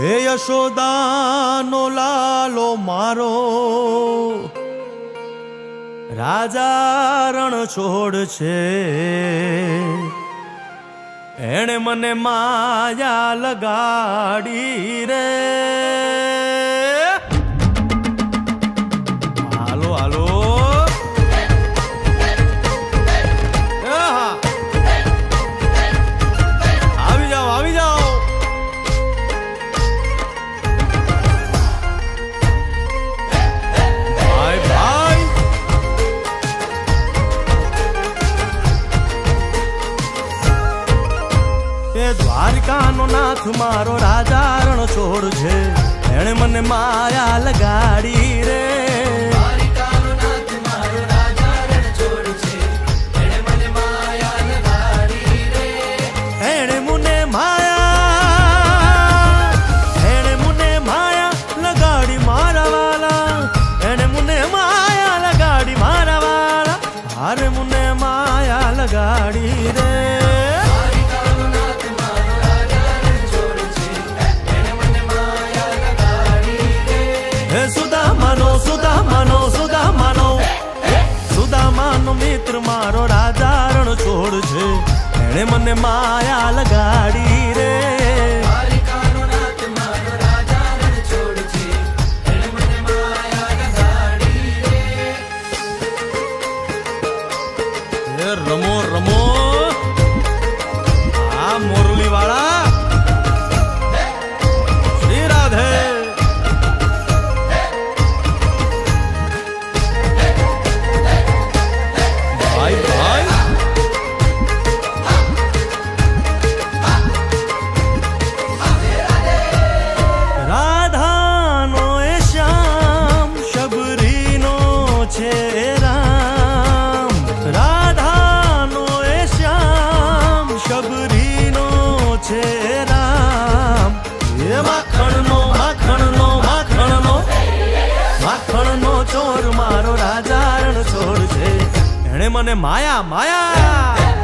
હે યશોદાનો લાલો મારો, રાજા રણ છોડ છે. એણે મને માયા લગાડી રે. હાલો હાલો આવી જાઓ આવી જાઓ. ભાઈ ભાઈ દ્વારિકાનો નાથ મારો રાજા રણ છોડ છે. એણે મને માયા લગાડી રે. દ્વારિકાનો નાથ મારો રાજા રણ છોડ છે. એણે મને માયા લગાડી રે. એણે મને માયા લગાડી મારા વાલા. એણે મને માયા લગાડી મારા વાલા. હારે મને માયા લગાડી રે. સુદામાનો મિત્ર મારો રાજા રણ છોડ છે. એણે મને માયા લગાડી રે. દ્વારિકાનો નાથ મારો રાજા રણ છોડ છે. એણે મને માયા લગાડી રે. રમો રમો આ મોરલી વાળા. શ્રી રાધે. રાધાનો એ શ્યામ શબરીનો છે રામ. રાધાનો એ શ્યામ શબરીનો છે રામ. એ માખણનો માખણનો માખણનો માખણનો ચોર મારો રાજા રણ છોડ છે. એણે મને માયા માયા